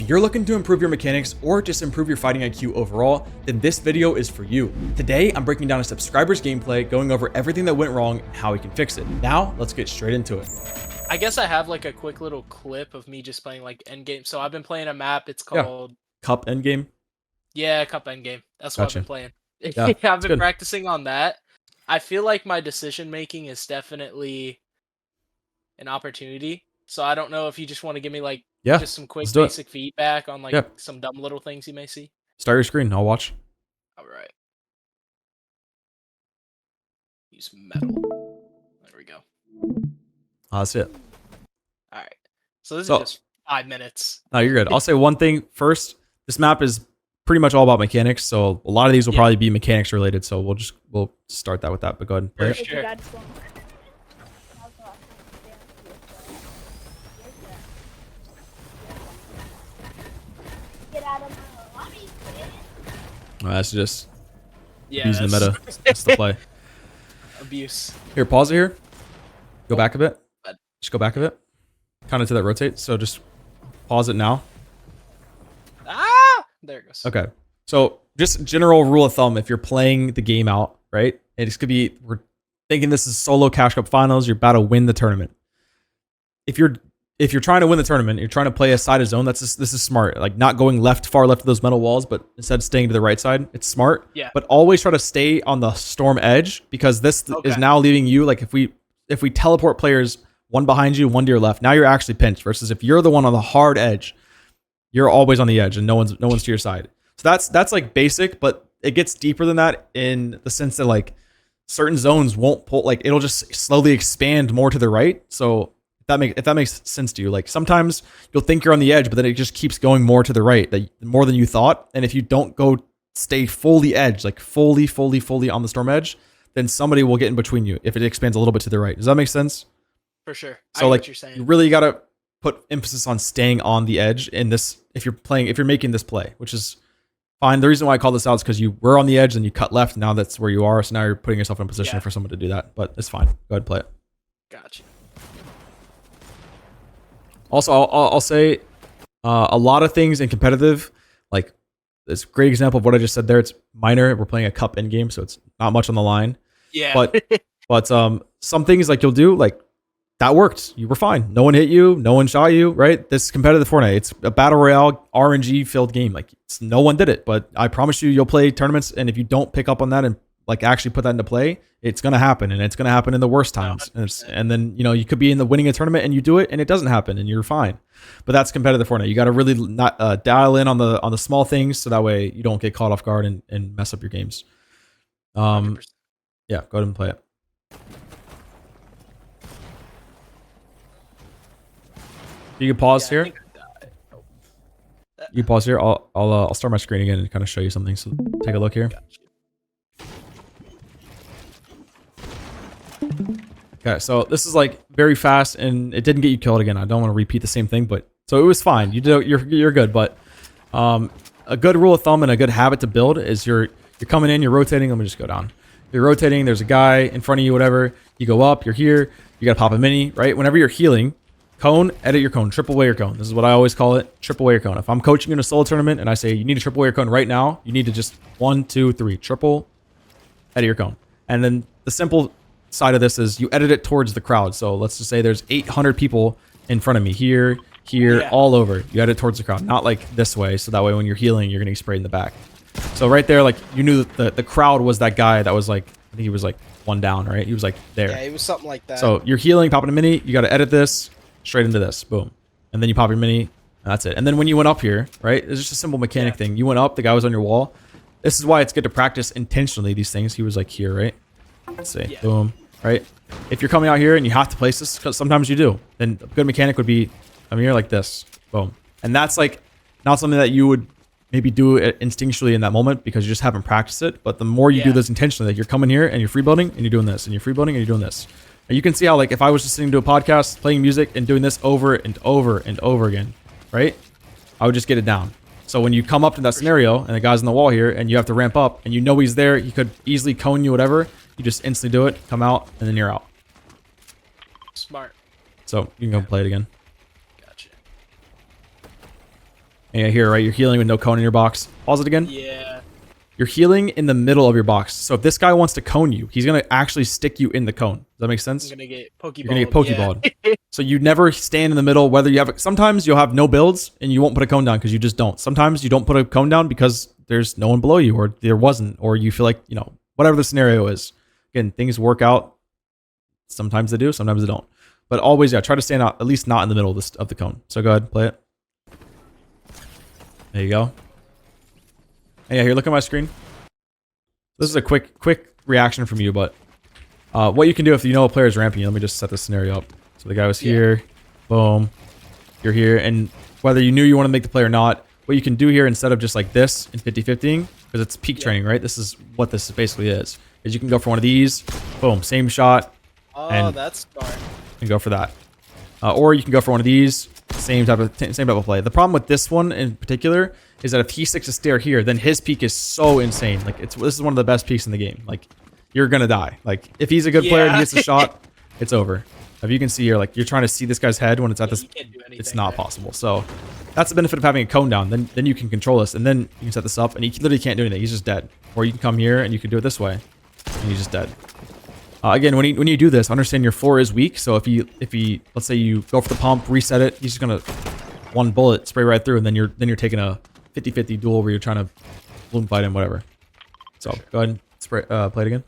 If you're looking to improve your mechanics or just improve your fighting IQ overall, then this video is for you. Today, I'm breaking down a subscriber's gameplay, going over everything that went wrong and how we can fix it. Now, let's get straight into it. I guess I have like a quick little clip of me just playing like endgame. So I've been playing a map. It's called Cup endgame. Yeah, Cup Endgame. That's what I've been playing. Yeah, I've been practicing on that. I feel like my decision making is definitely an opportunity. So I don't know if you just want to give me like just some quick basic feedback on like some dumb little things you may see. Start your screen. I'll watch. All right. Use metal. There we go. That's it. All right. So this is just 5 minutes. No, you're good. I'll say one thing first. This map is pretty much all about mechanics, so a lot of these will probably be mechanics related. So we'll start that with that. But go ahead and play it. Sure. That's just using the meta. That's the play. Abuse. Here, pause it here. Go back a bit. Just go back a bit. Kind of to that rotate. So just pause it now. Ah! There it goes. Okay. So just general rule of thumb, if you're playing the game out, right? It could be, we're thinking this is solo Cash Cup finals. You're about to win the tournament. If you're trying to win the tournament, you're trying to play a side of zone. This is smart. Like not going far left of those metal walls, but instead staying to the right side. It's smart. Yeah. But always try to stay on the storm edge, because this is now leaving you, like if we teleport players one behind you, one to your left, now you're actually pinched. Versus if you're the one on the hard edge, you're always on the edge and no one's to your side. So that's like basic, but it gets deeper than that in the sense that like certain zones won't pull, like it'll just slowly expand more to the right. So if that makes sense to you, like sometimes you'll think you're on the edge, but then it just keeps going more to the right, more than you thought. And if you don't stay fully edge, like fully on the storm edge, then somebody will get in between you if it expands a little bit to the right. Does that make sense? For sure. So like you really got to put emphasis on staying on the edge in this, if you're making this play, which is fine. The reason why I call this out is because you were on the edge and you cut left. Now that's where you are. So now you're putting yourself in a position for someone to do that, but it's fine. Go ahead and play it. Gotcha. Also, I'll say a lot of things in competitive, like it's a great example of what I just said there. It's minor. We're playing a cup end game, so it's not much on the line. Yeah. But some things like you'll do, like that worked. You were fine. No one hit you. No one shot you. Right? This competitive Fortnite. It's a battle royale RNG filled game. Like no one did it. But I promise you'll play tournaments, and if you don't pick up on that and like actually put that into play, it's gonna happen, and it's gonna happen in the worst times. And then you could be in the winning a tournament and you do it and it doesn't happen and you're fine. But that's competitive Fortnite. You got to really not dial in on the small things, so that way you don't get caught off guard and mess up your games. Yeah, go ahead and play it. You can pause here. You pause here. I'll start my screen again and kind of show you something. So take a look here. Okay, so this is like very fast, and it didn't get you killed again. I don't want to repeat the same thing, but so it was fine. You're good. But a good rule of thumb and a good habit to build is you're coming in, you're rotating. Let me just go down. You're rotating. There's a guy in front of you, whatever. You go up. You're here. You gotta pop a mini, right? Whenever you're healing, cone, edit your cone, triple away your cone. This is what I always call it, triple away your cone. If I'm coaching in a solo tournament and I say you need to triple away your cone right now, you need to just 1, 2, 3, triple, edit your cone. And then the simple side of this is you edit it towards the crowd. So let's just say there's 800 people in front of me here, all over. You edit towards the crowd, not like this way. So that way when you're healing, you're gonna get sprayed in the back. So right there, like you knew that the crowd was that guy that was like, I think he was like one down, right? He was like there. Yeah, it was something like that. So you're healing, popping a mini, you got to edit this straight into this, boom. And then you pop your mini, and that's it. And then when you went up here, right? It's just a simple mechanic thing. You went up, the guy was on your wall. This is why it's good to practice intentionally these things. He was like here, right? Let's see, boom. Right? If you're coming out here and you have to place this, because sometimes you do, then a good mechanic would be come here like this, boom. And that's like not something that you would maybe do it instinctually in that moment because you just haven't practiced it. But the more you do this intentionally, like you're coming here and you're free building and you're doing this, and you're free building and you're doing this. And you can see how like if I was just listening to a podcast, playing music and doing this over and over and over again, right? I would just get it down. So when you come up to that scenario and the guy's on the wall here and you have to ramp up and you know he's there, he could easily cone you, whatever. You just instantly do it, come out, and then you're out. Smart. So you can go play it again. Gotcha. And yeah, here, right? You're healing with no cone in your box. Pause it again. Yeah. You're healing in the middle of your box. So if this guy wants to cone you, he's going to actually stick you in the cone. Does that make sense? I'm going to get Pokeballed. You're going to get Pokeballed. Yeah. So you never stand in the middle, whether you have... Sometimes you'll have no builds and you won't put a cone down because you just don't. Sometimes you don't put a cone down because there's no one below you or there wasn't. Or you feel like, you know, whatever the scenario is. Again, things work out. Sometimes they do, sometimes they don't. But always, yeah, try to stand out, at least not in the middle of the cone. So go ahead, play it. There you go. And yeah, here, look at my screen. This is a quick reaction from you, but what you can do if you know a player is ramping you, let me just set this scenario up. So the guy was here, boom, you're here, and whether you knew you want to make the play or not, what you can do here instead of just like this in 50-50, because it's peak training, right? This is what this basically is you can go for one of these, boom, same shot. Oh, that's smart. And go for that. Or you can go for one of these, same type of play. The problem with this one in particular is that if he sticks a stair here, then his peak is so insane. Like this is one of the best peaks in the game. Like you're gonna die. Like if he's a good player and he gets a shot, it's over. If you can see here, like you're trying to see this guy's head when it's at this, it's not possible. So that's the benefit of having a cone down. Then you can control this, and then you can set this up, and he literally can't do anything. He's just dead. Or you can come here and you can do it this way, and he's just dead. Again, when you do this, understand your floor is weak. So if he let's say you go for the pump, reset it, he's just gonna one bullet spray right through, and then you're taking a 50-50 duel where you're trying to bloom fight him, whatever. So go ahead and play it again.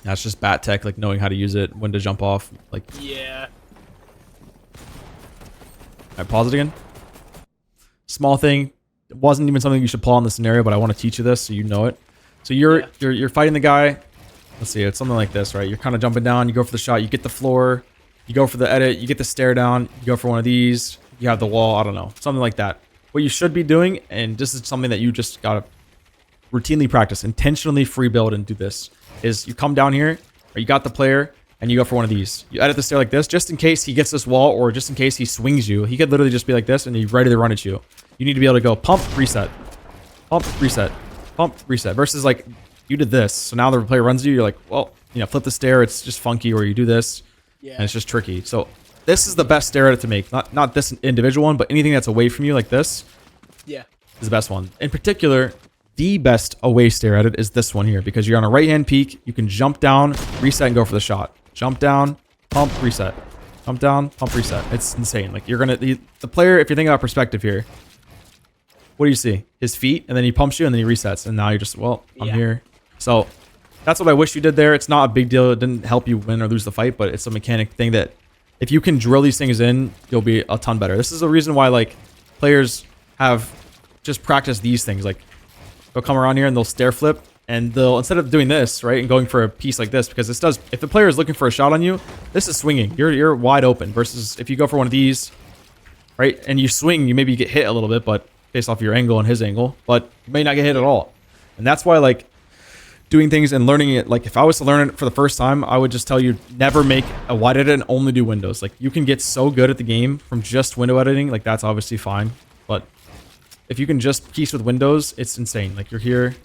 That's just bat tech, like knowing how to use it, when to jump off, like. Yeah. Alright, pause it again. Small thing. It wasn't even something you should pull on the scenario, but I want to teach you this so you know it. So you're fighting the guy. Let's see, it's something like this, right? You're kind of jumping down, you go for the shot, you get the floor, you go for the edit, you get the stare down, you go for one of these, you have the wall, I don't know, something like that. What you should be doing, and this is something that you just gotta routinely practice, intentionally free build and do this, is you come down here, or you got the player, and you go for one of these. You edit the stair like this, just in case he gets this wall, or just in case he swings you. He could literally just be like this, and he's ready to run at you. You need to be able to go pump, reset, pump, reset, pump, reset, versus like, you did this, so now the player runs you, you're like, well, you know, flip the stair, it's just funky, or you do this, and it's just tricky. So this is the best stair edit to make. Not this individual one, but anything that's away from you like this is the best one. In particular, the best away stair edit is this one here, because you're on a right-hand peak, you can jump down, reset, and go for the shot. Jump down, pump, reset. Jump down, pump, reset. It's insane. Like, you're gonna... The player, if you're thinking about perspective here, what do you see? His feet, and then he pumps you, and then he resets, and now you're just, well, I'm here. So that's what I wish you did there. It's not a big deal. It didn't help you win or lose the fight, but it's a mechanic thing that if you can drill these things in, you'll be a ton better. This is the reason why, like, players have just practiced these things. Like, they'll come around here and they'll stair flip, and they'll, instead of doing this, right, and going for a piece like this, because this does, if the player is looking for a shot on you, this is swinging. You're wide open, versus if you go for one of these, right, and you swing, you maybe get hit a little bit, but based off your angle and his angle, but you may not get hit at all. And that's why, like, doing things and learning it, like if I was to learn it for the first time, I would just tell you never make a wide edit and only do windows. Like, you can get so good at the game from just window editing, like that's obviously fine, but if you can just piece with windows, it's insane. Like, you're here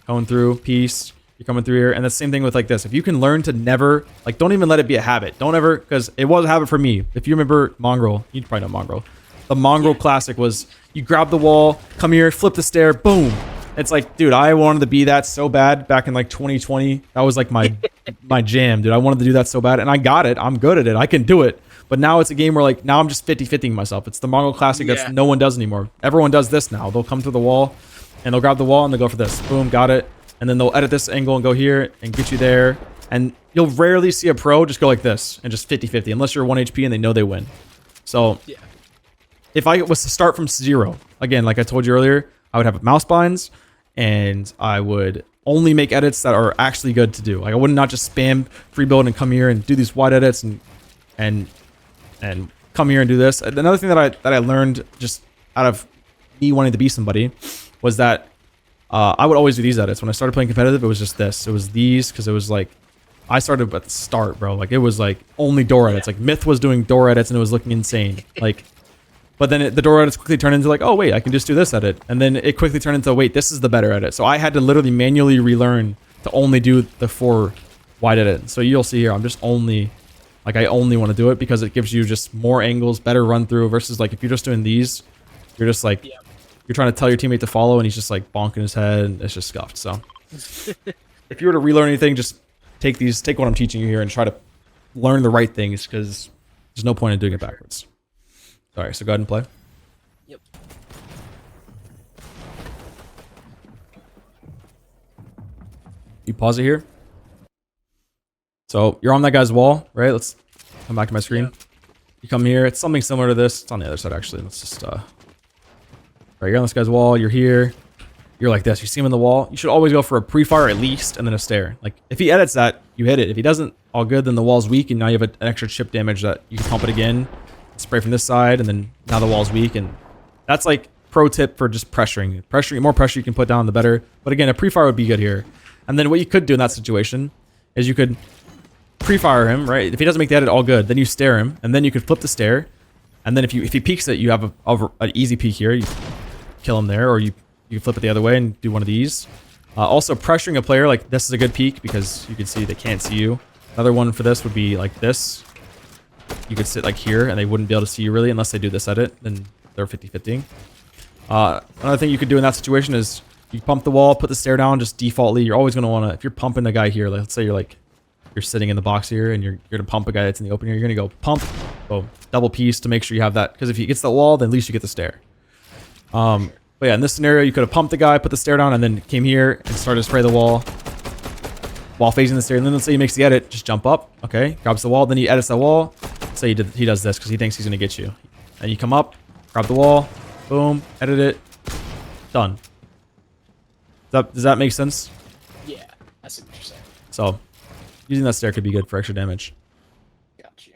going through piece, you're coming through here, and the same thing with like this. If you can learn to never, like, don't even let it be a habit. Don't ever, because it was a habit for me. If you remember Mongrel, you probably know Mongrel. The Mongrel classic was you grab the wall, come here, flip the stair, boom. It's like, dude, I wanted to be that so bad back in like 2020. That was like my jam, dude. I wanted to do that so bad, and I got it. I'm good at it. I can do it. But now it's a game where, like, now I'm just 50-50ing myself. It's the Mongol Classic that no one does anymore. Everyone does this now. They'll come through the wall, and they'll grab the wall, and they'll go for this. Boom, got it. And then they'll edit this angle and go here and get you there. And you'll rarely see a pro just go like this and just 50-50, unless you're 1 HP and they know they win. So if I was to start from 0, again, like I told you earlier, I would have mouse binds, and I would only make edits that are actually good to do. Like, I would not just spam free build and come here and do these wide edits and come here and do this. Another thing that I learned just out of me wanting to be somebody was that I would always do these edits. When I started playing competitive, it was just this. It was these, because it was like, I started at the start, bro. Like, it was like only door edits. Like, Myth was doing door edits and it was looking insane. Like, but then the door edits quickly turned into like, oh wait, I can just do this edit. And then it quickly turned into, wait, this is the better edit. So I had to literally manually relearn to only do the 4 wide edit. So you'll see here, I'm just only, like I only want to do it because it gives you just more angles, better run through versus like if you're just doing these, you're just like, you're trying to tell your teammate to follow and he's just like bonking his head and it's just scuffed. So if you were to relearn anything, just take what I'm teaching you here and try to learn the right things because there's no point in doing it backwards. Sorry, so go ahead and play. Yep. You pause it here. So you're on that guy's wall, right? Let's come back to my screen. You come here. It's something similar to this. It's on the other side, actually. Let's just, right, you're on this guy's wall. You're here. You're like this. You see him in the wall. You should always go for a pre-fire at least, and then a stare. Like, if he edits that, you hit it. If he doesn't, all good, then the wall's weak, and now you have an extra chip damage that you can pump it again, spray from this side, and then now the wall's weak, and that's like pro tip for just pressuring. The more pressure you can put down, the better. But again, a pre-fire would be good here. And then what you could do in that situation is you could pre-fire him, right? If he doesn't make the edit, all good. Then you stare him, and then you could flip the stare. And then if he peeks it, you have an easy peek here. You kill him there, or you can flip it the other way and do one of these. Also, pressuring a player, like this is a good peek because you can see they can't see you. Another one for this would be like this. You could sit like here, and they wouldn't be able to see you really unless they do this edit. Then they're 50-50. Another thing you could do in that situation is you pump the wall, put the stare down, just defaultly. You're always going to want to, if you're pumping a guy here, like, let's say you're sitting in the box here and you're going to pump a guy that's in the open here, you're going to go pump, double piece to make sure you have that. Because if he gets the wall, then at least you get the stare. But yeah, in this scenario, you could have pumped the guy, put the stare down, and then came here and started to spray the wall while facing the stare. And then let's say he makes the edit, just jump up, okay, grabs the wall, then he edits the wall. Let's say he does this because he thinks he's going to get you. And you come up, grab the wall, boom, edit it, done. Does that make sense? Yeah, I see what you're saying. So, using that stare could be good for extra damage. Got you.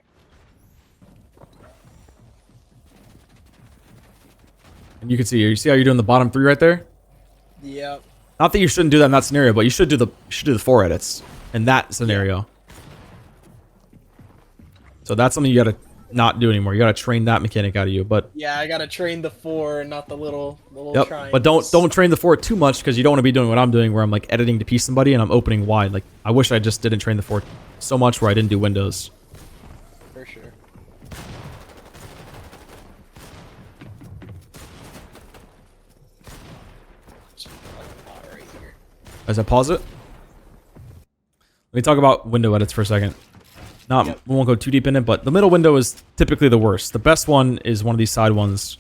And you can see here, you see how you're doing the bottom 3 right there? Yep. Not that you shouldn't do that in that scenario, but you should do the 4 edits in that scenario. So that's something you gotta not do anymore. You gotta train that mechanic out of you. But yeah, I gotta train the 4, not the little triangles. But don't train the 4 too much because you don't want to be doing what I'm doing, where I'm like editing to piece somebody and I'm opening wide. Like I wish I just didn't train the 4 so much where I didn't do windows. For sure. As I pause it, let me talk about window edits for a second. We won't go too deep in it, but the middle window is typically the worst. The best one is one of these side ones.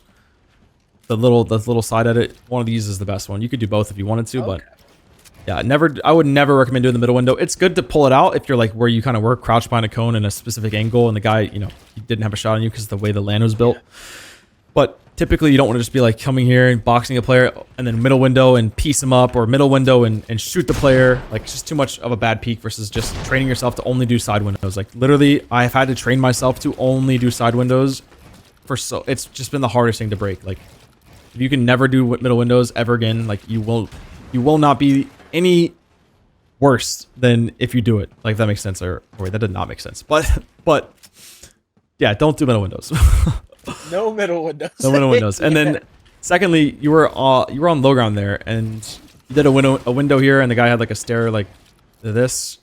The little side edit. One of these is the best one. You could do both if you wanted to, but yeah, I would never recommend doing the middle window. It's good to pull it out if you're like where you kind of were, crouched behind a cone in a specific angle, and the guy, he didn't have a shot on you because of the way the land was built. But typically, you don't want to just be like coming here and boxing a player and then middle window and piece him up, or middle window and shoot the player. Like, it's just too much of a bad peek versus just training yourself to only do side windows. Like, literally, I have had to train myself to only do side windows it's just been the hardest thing to break. Like, if you can never do middle windows ever again, like, you will not be any worse than if you do it. Like, if that makes sense. Or wait, that did not make sense. But yeah, don't do middle windows. No middle windows. No middle windows. And then, secondly, you were on low ground there, and you did a window here, and the guy had like a stare like this,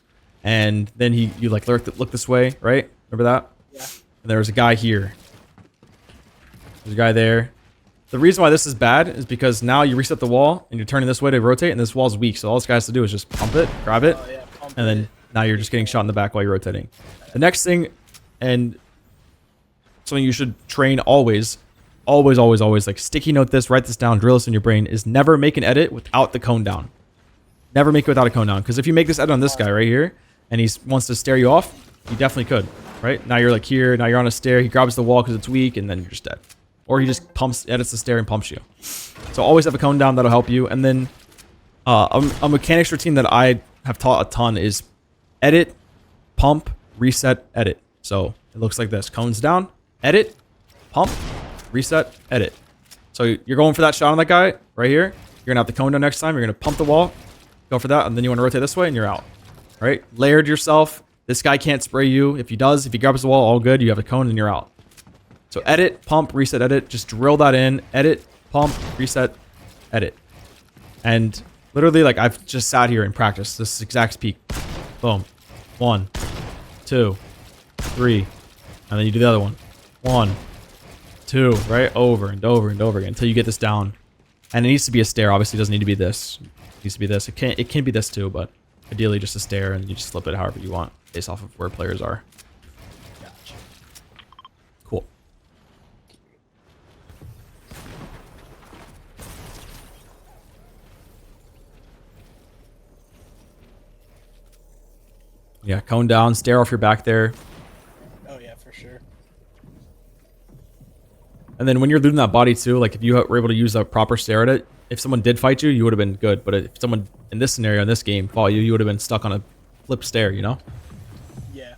and then you like look this way, right? Remember that? Yeah. And there was a guy here. There's a guy there. The reason why this is bad is because now you reset the wall, and you're turning this way to rotate, and this wall's weak. So all this guy has to do is just pump it, grab it, and then now you're just getting shot in the back while you're rotating. The next thing, and something you should train always, like sticky note this, write this down, drill this in your brain, is never make an edit without the cone down. Never make it without a cone down. Because if you make this edit on this guy right here, and he wants to stare you off, you definitely could, right? Now you're like here, now you're on a stare, he grabs the wall because it's weak, and then you're just dead. Or he just edits the stare and pumps you. So always have a cone down, that'll help you. And then a mechanics routine that I have taught a ton is edit, pump, reset, edit. So it looks like this, cones down, edit, pump, reset, edit. So you're going for that shot on that guy right here. You're gonna have the cone down next time. You're gonna pump the wall, go for that, and then you want to rotate this way, and you're out. Right? Layered yourself. This guy can't spray you. If he does, if he grabs the wall, all good. You have a cone, and you're out. So edit, pump, reset, edit. Just drill that in. Edit, pump, reset, edit. And Literally, like, I've just sat here and practiced this exact peak. Boom. 1, 2, 3. And then you do the other one. 1, 2, right? Over and over and over again until you get this down. And it needs to be a stair. Obviously, it doesn't need to be this. It needs to be this. It can be this too, but ideally just a stair, and you just flip it however you want based off of where players are. Gotcha. Cool. Yeah, cone down, stair off your back there. Oh yeah, for sure. And then when you're looting that body too, like if you were able to use a proper stair at it, if someone did fight you, you would have been good. But if someone in this scenario, in this game, fought you, you would have been stuck on a flip stair, you know? Yeah.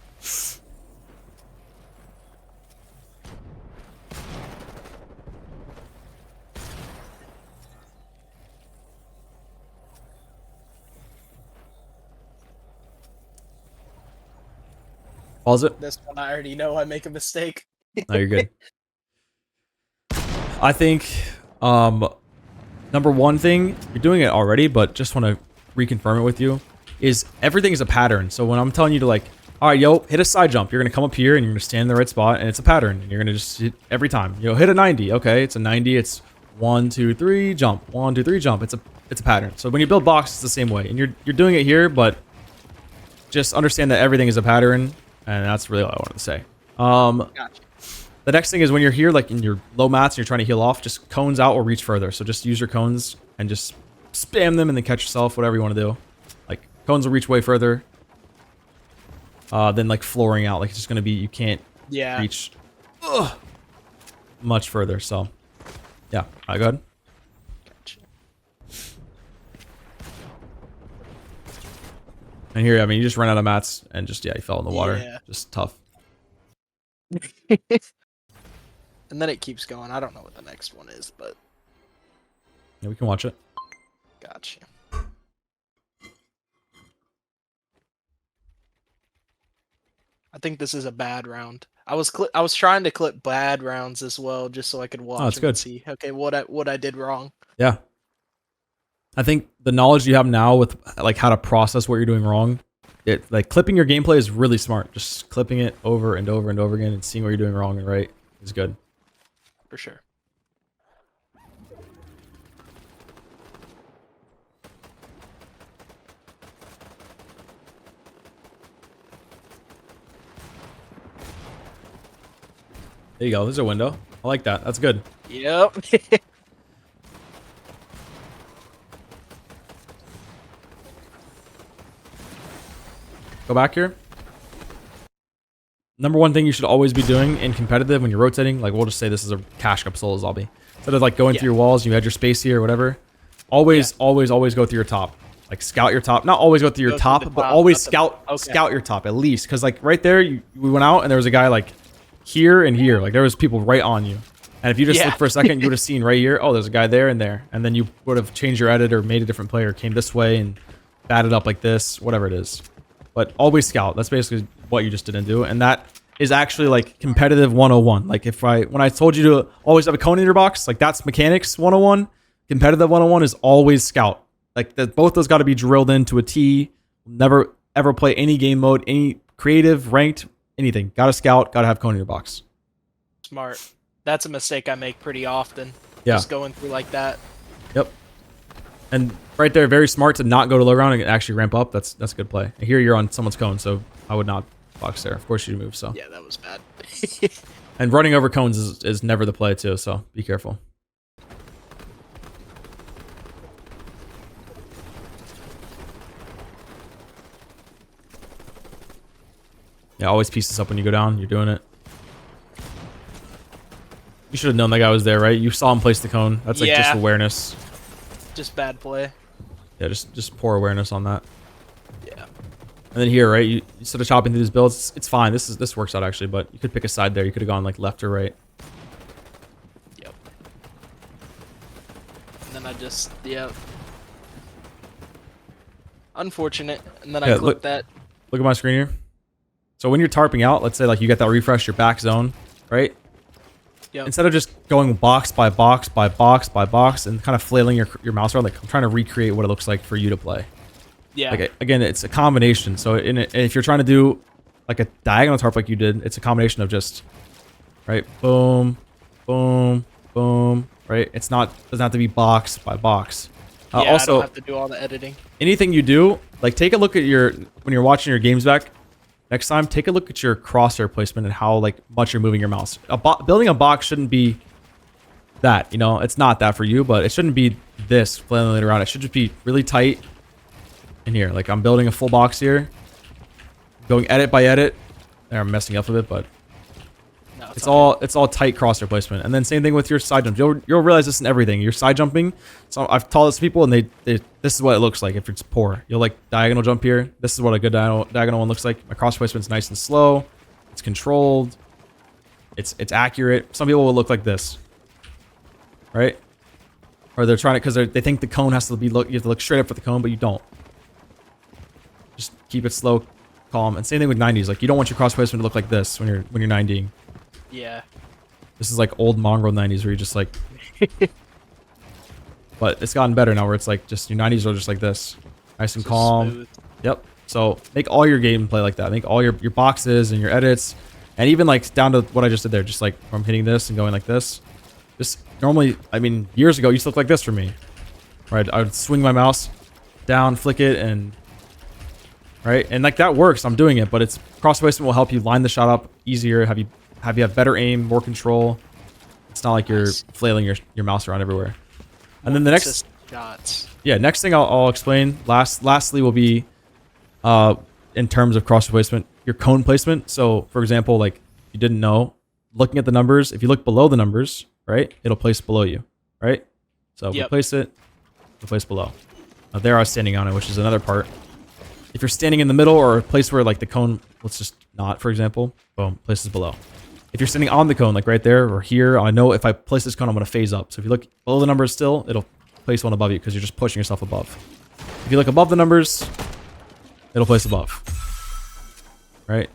Pause it. This one I already know I make a mistake. No, you're good. I think number one thing, you're doing it already, but just want to reconfirm it with you, is everything is a pattern. So when I'm telling you to like, all right, yo, hit a side jump, you're going to come up here and you're going to stand in the right spot, and it's a pattern. And you're going to just hit every time. You know, hit a 90. Okay, it's a 90. It's 1, 2, 3, jump. 1, 2, 3, jump. It's a pattern. So when you build boxes, it's the same way. And you're doing it here, but just understand that everything is a pattern, and that's really all I wanted to say. Gotcha. The next thing is when you're here, like in your low mats and you're trying to heal off, just cones out or reach further. So just use your cones and just spam them and then catch yourself, whatever you want to do. Like, cones will reach way further than like flooring out. Like, it's just going to be, you can't reach much further. So, yeah. All right, go ahead. Gotcha. And here, I mean, you just ran out of mats and just, yeah, you fell in the water. Yeah. Just tough. And then it keeps going. I don't know what the next one is, but Yeah, we can watch it. gotcha. I think this is a bad round. I was trying to clip bad rounds as well, just so I could watch that's them good. and see what I did wrong. Yeah. I think the knowledge you have now with like how to process what you're doing wrong, like clipping your gameplay is really smart. Just clipping it over and over and over again and seeing what you're doing wrong and right is good. For sure. There you go. There's a window. I like that. That's good. Yep. Go back here. Number one thing you should always be doing in competitive when you're rotating, like we'll just say this is a cash cup solo zombie. Instead of like going through your walls, you had your space here or whatever. Always go through your top. Like scout your top. Not always go through your top, but always scout your top at least. Because like right there, we went out and there was a guy like here and here. Like there was people right on you. And if you just looked for a second, you would have seen right here, oh, there's a guy there and there. And then you would have changed your edit or made a different player, came this way and batted up like this, whatever it is. But always scout. That's basically what you just didn't do. And that is actually like competitive 101. Like when I told you to always have a cone in your box, like that's mechanics 101. Competitive 101 is always scout. Like both those got to be drilled into a T. Never ever play any game mode, any creative, ranked, anything. Got to scout, got to have cone in your box. Smart. That's a mistake I make pretty often. Yeah. Just going through like that. Yep. And right there, very smart to not go to low ground and actually ramp up. That's a good play. Here you're on someone's cone, so I would not box there. Of course you move, so. Yeah, that was bad. And running over cones is never the play too, so be careful. Yeah, always piece this up when you go down. You're doing it. You should have known that guy was there, right? You saw him place the cone. That's like just awareness. Just bad play. Yeah, just poor awareness on that. Yeah. And then here, right? You sort of chopping through these builds. It's fine. This works out actually, but you could pick a side there. You could have gone like left or right. Yep. And then I just unfortunate. And then I clipped that. Look at my screen here. So when you're tarping out, let's say like you get that refresh, your back zone, right? instead of just going box by box by box by box and kind of flailing your mouse around, like I'm trying to recreate what it looks like for you to play. Yeah. Like again, it's a combination. So if you're trying to do like a diagonal tarp like you did, it's a combination of just right, boom, boom, boom, right. It's not doesn't have to be box by box. Yeah, also, I don't have to do all the editing. Anything you do, like take a look at when you're watching your games back. Next time, take a look at your crosshair placement and how like much you're moving your mouse. Building a box shouldn't be that, it's not that for you, but it shouldn't be this flailing around. It should just be really tight in here. Like I'm building a full box here, going edit by edit. There, I'm messing up a bit, but no, it's all tight crosshair placement. And then same thing with your side jump. You'll realize this in everything. Your side jumping. So I've taught this to people, and this is what it looks like if it's poor. You'll like diagonal jump here. This is what a good diagonal one looks like. My cross placement's nice and slow. It's controlled. It's accurate. Some people will look like this, right? Or they're trying to because they think the cone has to be you have to look straight up for the cone, but you don't. Just keep it slow, calm. And same thing with 90s. Like you don't want your cross placement to look like this when you're 90ing. Yeah. This is like old mongrel 90s where you just like. But it's gotten better now where it's like just your 90s are just like this. Nice and calm. Smooth. Yep. So make all your gameplay like that. Make all your boxes and your edits. And even like down to what I just did there. Just like from hitting this and going like this. Just normally, I mean, years ago, it used to look like this for me. Right? I would swing my mouse down, flick it, and... Right? And like that works. I'm doing it. But it's cross placement will help you line the shot up easier. Have you have better aim, more control. It's not like you're flailing your mouse around everywhere. And then the next shots. Yeah, next thing I'll explain. Lastly will be in terms of cross placement, your cone placement. So for example, like you didn't know, looking at the numbers, if you look below the numbers, right, it'll place below you, right? So if we place it, it'll place below. Now there I was standing on it, which is another part. If you're standing in the middle or a place where like the cone, let's just not, for example, boom, places below. If you're standing on the cone, like right there or here, I know if I place this cone, I'm going to phase up. So if you look below the numbers still, it'll place one above you because you're just pushing yourself above. If you look above the numbers, it'll place above. Right?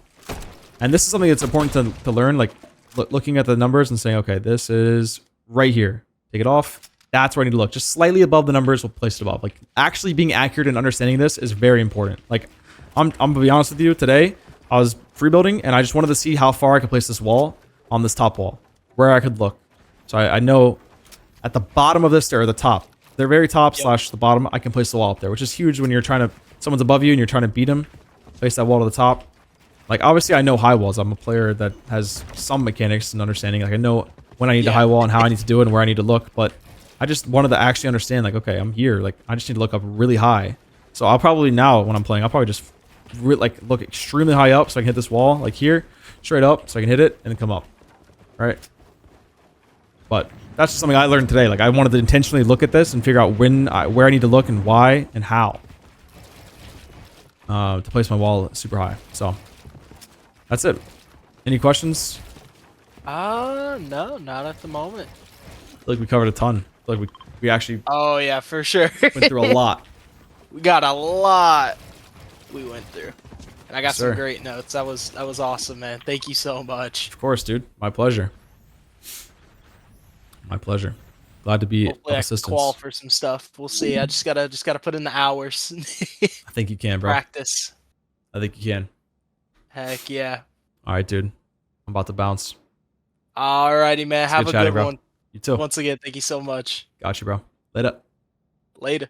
And this is something that's important to learn, like looking at the numbers and saying, okay, this is right here. Take it off. That's where I need to look. Just slightly above the numbers will place it above. Like actually being accurate and understanding this is very important. Like I'm going to be honest with you today. I was free building and I just wanted to see how far I could place this wall on this top wall, where I could look. So I know at the bottom of this or the top, the very top slash the bottom, I can place the wall up there, which is huge when you're trying to, someone's above you and you're trying to beat them, place that wall to the top. Like obviously I know high walls. I'm a player that has some mechanics and understanding. Like I know when I need to high wall and how I need to do it and where I need to look, but I just wanted to actually understand like, okay, I'm here. Like I just need to look up really high. So I'll probably now when I'm playing, I'll probably just look extremely high up so I can hit this wall like here, straight up so I can hit it and then come up. Right? But that's just something I learned today. Like I wanted to intentionally look at this and figure out where I need to look and why and how to place my wall super high. So that's it. Any questions? No, not at the moment. I feel like we covered a ton. I feel like we actually oh yeah, for sure. went through a lot. We got a lot we went through. And I got Yes, some sir. great notes. That was awesome, man. Thank you so much. Of course, dude. My pleasure. My pleasure. Glad to be of assistance. Qual for some stuff. We'll see. I just gotta put in the hours. I think you can, bro. Practice. I think you can. Heck yeah. All right, dude. I'm about to bounce. Alrighty, man. Have a good bro. one. You too. Once again, thank you so much. Got you, bro. Later. Later.